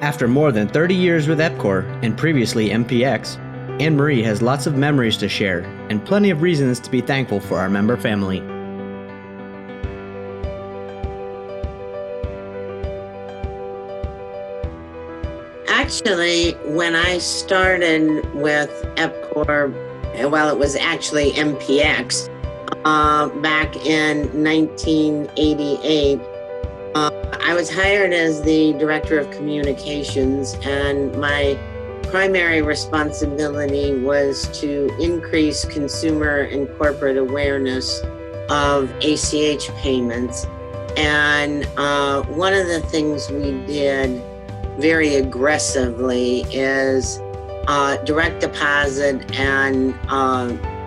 After more than 30 years with EPCOR and previously MPX, Anne-Marie has lots of memories to share and plenty of reasons to be thankful for our member family. Actually, when I started with EPCOR, well, it was actually MPX, back in 1988, I was hired as the Director of Communications, and my primary responsibility was to increase consumer and corporate awareness of ACH payments. And one of the things we did very aggressively is direct deposit and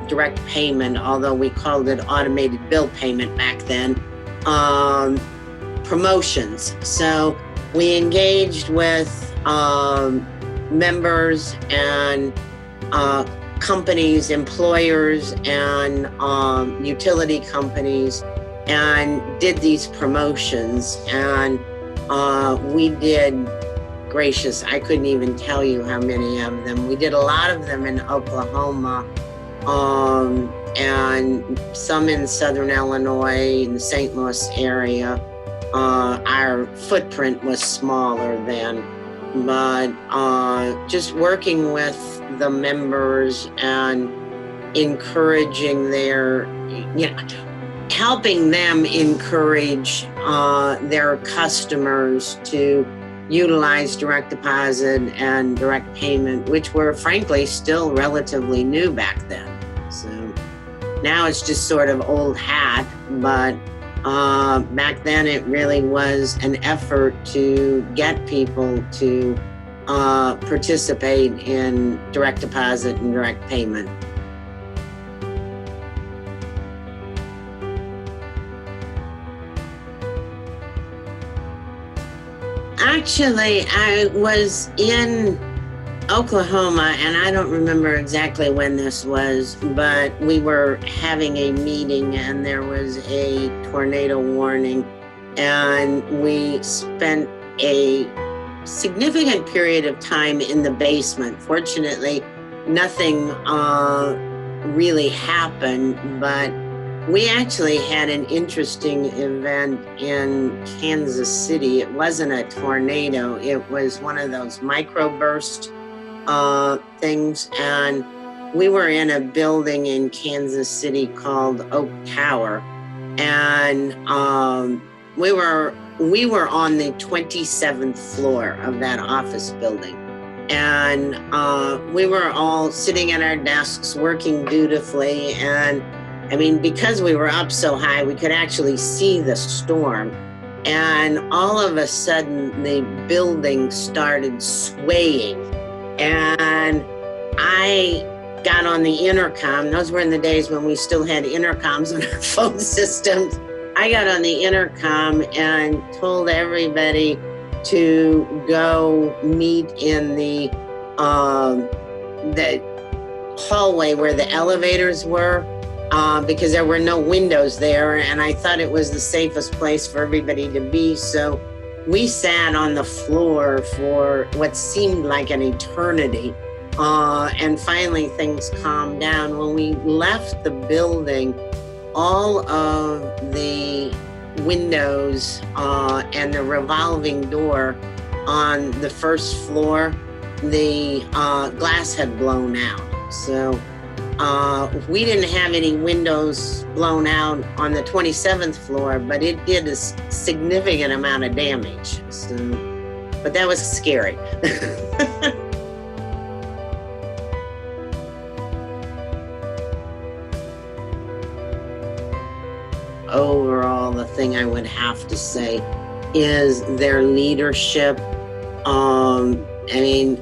direct payment, although we called it automated bill payment back then, promotions. So we engaged with members and companies, employers, and utility companies, and did these promotions. And we did, gracious, I couldn't even tell you how many of them. We did a lot of them in Oklahoma, and some in Southern Illinois, in the St. Louis area. Our footprint was smaller then, but just working with the members and encouraging their, helping them encourage their customers to utilize direct deposit and direct payment, which were frankly still relatively new back then. So now it's just sort of old hat, but back then it really was an effort to get people to participate in direct deposit and direct payment. Actually, I was in Oklahoma, and I don't remember exactly when this was, but we were having a meeting and there was a tornado warning, and we spent a significant period of time in the basement. Fortunately, nothing really happened, but we actually had an interesting event in Kansas City. It wasn't a tornado, it was one of those microburst things, and we were in a building in Kansas City called Oak Tower, and we were on the 27th floor of that office building, and we were all sitting at our desks working dutifully, and I mean, because we were up so high, we could actually see the storm, and all of a sudden the building started swaying. And I got on the intercom. Those were in the days when we still had intercoms on our phone systems. I got on the intercom and told everybody to go meet in the hallway where the elevators were, because there were no windows there, and I thought it was the safest place for everybody to be. So we sat on the floor for what seemed like an eternity, and finally things calmed down. When we left the building, all of the windows and the revolving door on the first floor, the glass had blown out. So we didn't have any windows blown out on the 27th floor, but it did a significant amount of damage. So, but that was scary. Overall, the thing I would have to say is their leadership. I mean,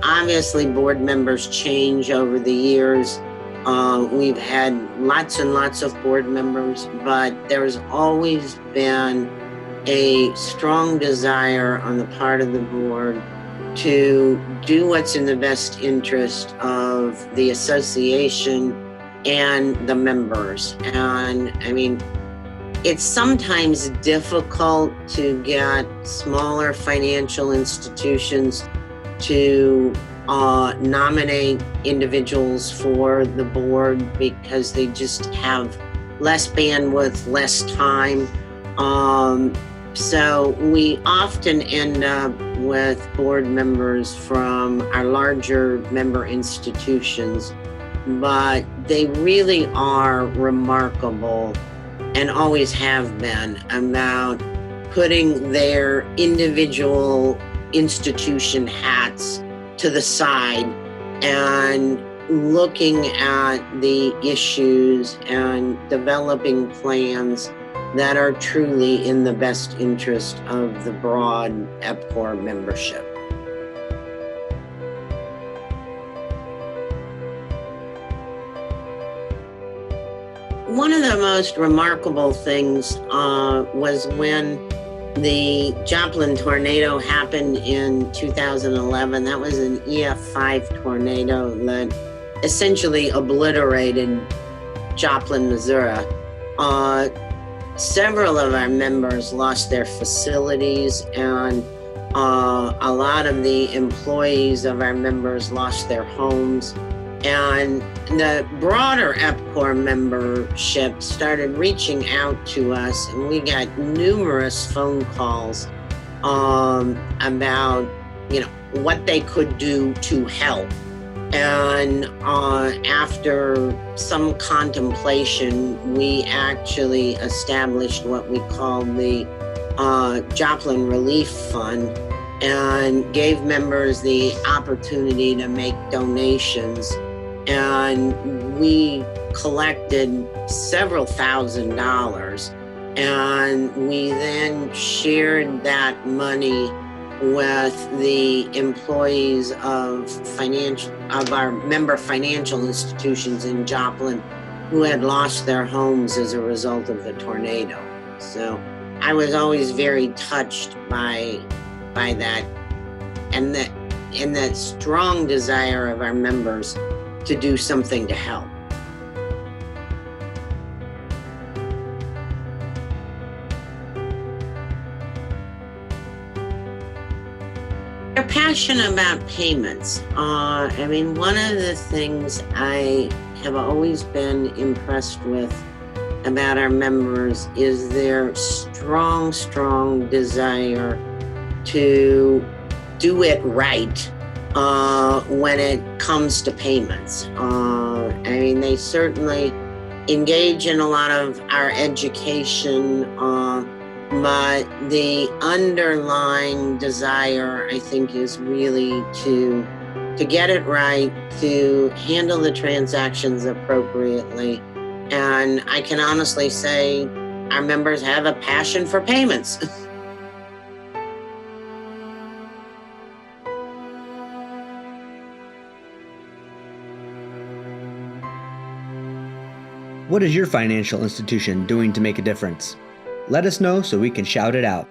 obviously, board members change over the years. We've had lots and lots of board members, but there's always been a strong desire on the part of the board to do what's in the best interest of the association and the members. And I mean, It's sometimes difficult to get smaller financial institutions to nominate individuals for the board because they just have less bandwidth, less time. So we often end up with board members from our larger member institutions, but they really are remarkable and always have been about putting their individual institution hats to the side and looking at the issues and developing plans that are truly in the best interest of the broad EPCOR membership. One of the most remarkable things was when the Joplin tornado happened in 2011. That was an EF5 tornado that essentially obliterated Joplin, Missouri. Several of our members lost their facilities, and a lot of the employees of our members lost their homes. And the broader EPCOR membership started reaching out to us, and we got numerous phone calls about, what they could do to help. And after some contemplation, we actually established what we call the Joplin Relief Fund and gave members the opportunity to make donations. And we collected several $1,000s, and we then shared that money with the employees of our member financial institutions in Joplin who had lost their homes as a result of the tornado. So I was always very touched by that and that strong desire of our members to do something to help. They're passionate about payments. One of the things I have always been impressed with about our members is their strong desire to do it right when it comes to payments. They certainly engage in a lot of our education, but the underlying desire, I think, is really to get it right, to handle the transactions appropriately. And I can honestly say our members have a passion for payments. What is your financial institution doing to make a difference? Let us know so we can shout it out.